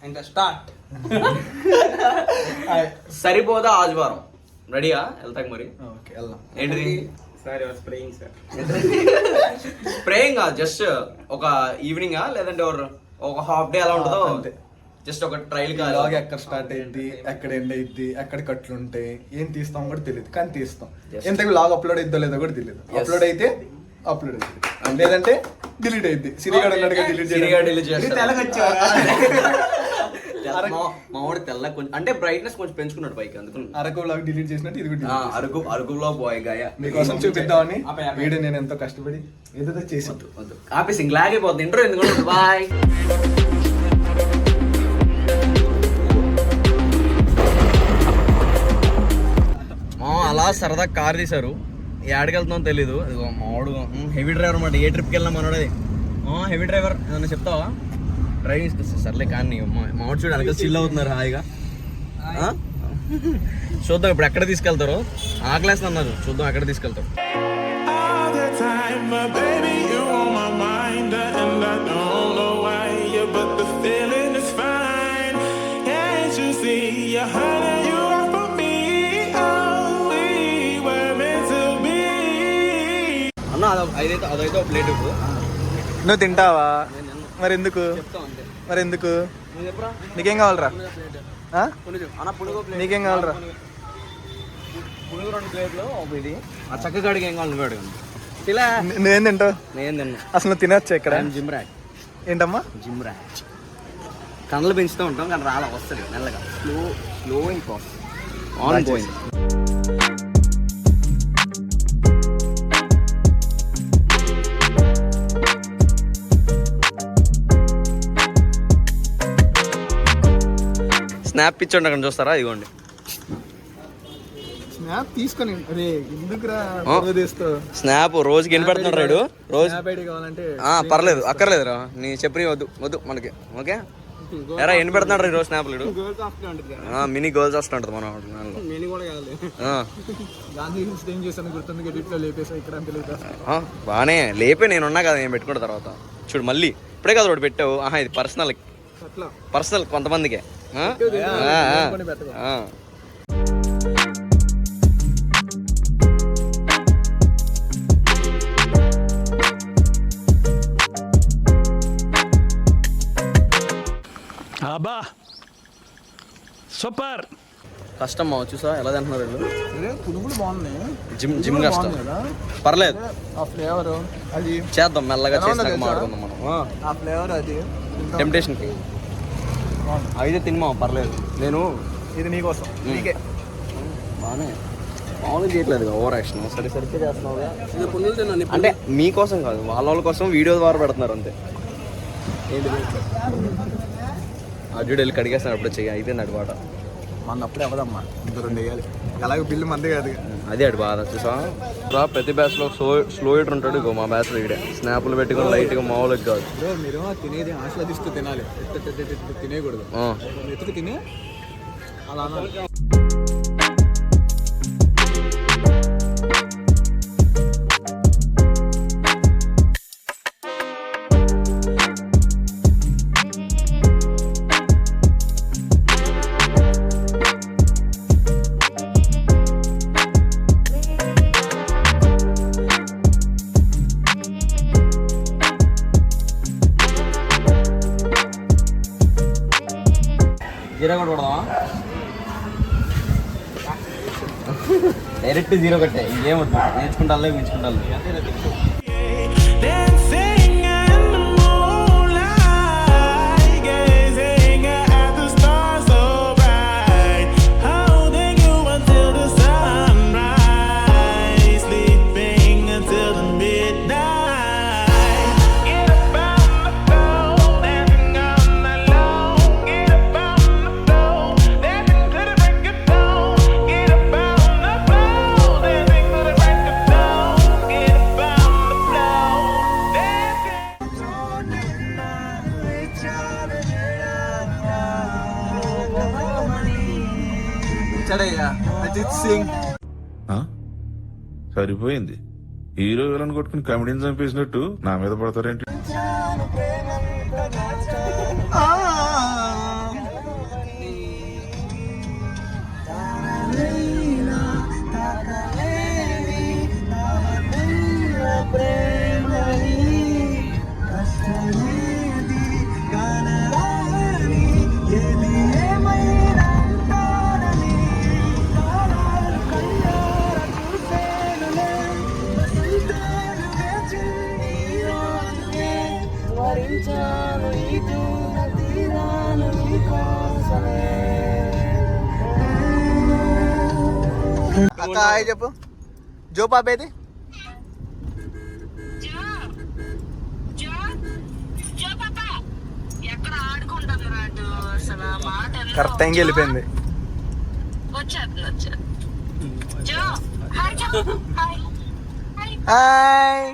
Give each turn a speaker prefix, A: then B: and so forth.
A: ఇంకా స్టార్ట్.
B: సరిపోదా ఆదివారం రెడీయా వెళ్తాక మరి
A: ఓకే వెళ్దాం.
B: ఏంటిది
A: sir spraying sir.
B: Spraying just ఒక ఈవినింగ్ లేదంటే ఒక హాఫ్ డే అలా ఉంటుందో
A: అంతే.
B: జస్ట్ ఒక ట్రైల్
A: బ్లాగ్ ఎక్కడ స్టార్ట్ అయ్యింది, ఎక్కడ ఎండ్ అయ్యింది, ఎక్కడ కట్లు ఉంటాయి, ఏం తీస్తాం కూడా తెలియదు, కానీ తీస్తాం. ఎంత బ్లాగ్ అప్లోడ్ అయిద్దో లేదో కూడా తెలియదు. అప్లోడ్ అయితే అప్లోడ్ అయింది, లేదంటే డిలీట్ అయింది. సిరిగాడు అన్నట్టుగా డిలీట్
B: మావాడు తెల్ల కొంచెం అంటే బ్రైట్నెస్ కొంచెం పెంచుకున్నాడు పైకి, అందుకు
A: అరకు బ్లాగ్ డిలీట్ చేసినట్టు ఇది కూడా
B: అరకులో పోయి గాయ
A: మీకోసం చూపిద్దామని వీడియో నేను ఎంతో కష్టపడి ఏదో చేసి
B: ఆపేసి ఇంక లాగైపోతుంది ఇంట్రో ఎందుకు. బాయ్. అలా సరదా కార్ తీశారు, ఏడకి వెళ్తున్నాం తెలీదు. మావాడు హెవీ డ్రైవర్ అన్నమాట. ఏ ట్రిప్కి వెళ్ళినా మనోడది హెవీ డ్రైవర్. ఏమన్నా చెప్తావా? డ్రైవింగ్ సర్లే కానీ మావాడు చూడు వెనకాల చిల్ అవుతున్నారు హాయిగా. చూద్దాం ఇప్పుడు ఎక్కడ తీసుకెళ్తారో. ఆకలేస్తున్నారు, చూద్దాం ఎక్కడ తీసుకెళ్తారు. అన్న అదైతే ఒక ప్లేట్.
A: నువ్వు తింటావా? మరి ఎందుకు? మరి ఎందుకు? నీకేం కావాలరా? నీకేం కావాలరా?
B: పునుగు 2 ప్లేట్లు ఇది. ఆ చక్కగాడికి ఏం కావాలి నువ్వు అడగండి.
A: నువ్వేం తింటావు?
B: నేను తిన్నా.
A: అసలు నువ్వు తినొచ్చు ఇక్కడ?
B: Gym rat.
A: ఏంటమ్మా?
B: Gym rat. కళ్ళు పెంచుతూ ఉంటాం కానీ రాలా వస్తుంది మెల్లగా. Slow in process on going. Snap పిచ్చండి అక్కడ చూస్తారా? ఇదిగోండి
A: స్నాప్ తీసుకొని.
B: స్నాప్ రోజుకి ఎన్ని పెడుతున్నాడు రైడు? రోజు పర్లేదు అక్కర్లేదురా, నీ చెప్పి వద్దు మనకి. ఓకే ఎరా ఎన్ని పెడుతున్నాడు రా ఈరోజు స్నాప్? మినీ గర్ల్స్ హాస్టల్ ఉంటుంది మన బానే లేపే. నేనున్నా కదా, నేను పెట్టుకున్న తర్వాత చూడు మళ్ళీ ఇప్పుడే కదా ఒకటి పెట్టావు. ఇది పర్సనల్ కొంతమందికే.
C: అబ్బా సూపర్.
B: కష్టం చూసా ఎలా తింటున్నారు వీళ్ళు.
A: పునుగులు బాగున్నాయి.
B: జిమ్ కష్టం పర్లేదు.
A: ఆ ఫ్లేవర్ అది
B: చేద్దాం మెల్లగా చేసినాక మాట్లాడుకుందాం మనం.
A: ఆ ఫ్లేవర్ అది
B: టెంప్టేషన్కి అయితే తినమా పర్లేదు. నేను
A: ఇది నీకోసం, నీకే.
B: బాగానే మామూలుగా చేయట్లేదు ఓవర్ యాక్షన్. సరిగ్గా చేస్తున్నావు అంటే మీకోసం కాదు, వాళ్ళ కోసం వీడియో ద్వారా పెడుతున్నారు అంతే. ఏంటి అడ్డు వెళ్ళి కడిగేస్తాను అప్పుడు చెయ్యి అయిపోయింది అడిపాట.
A: మన అప్పుడే అవ్వదమ్మా, ఇంకా 2 వేయాలి. అలాగే బిల్లు మందే కాదు.
B: అదే అడు బాధ చూసా. ప్రతి బ్యాచ్లో స్లో ఎయిటర్ ఉంటాడు. ఇగో మా బ్యాచ్లో ఇడే స్నాప్లు పెట్టుకుని లైట్గా మామూలుగా కాదు.
A: మీరు తినేది ఆస్వాదిస్తూ తినాలి, తినేయకూడదు. ఎత్తుకు తినే అలా
B: జీరో కొట్టు కొడదామా? డైరెక్ట్ జీరో కట్టే ఇంకేమొద్దు. నేర్చుకుంటా మించుకుంటా.
A: అజిత్ సింగ్
D: సరిపోయింది. హీరో విలన్ కొట్టుకుని కమెడీని చంపేసినట్టు నా మీద పడతారేంటి?
A: అక్క హాయ్ చెప్పు. జో పాప ఏది? కరెక్ట్ టైంకి వెళ్ళిపోయింది. హాయ్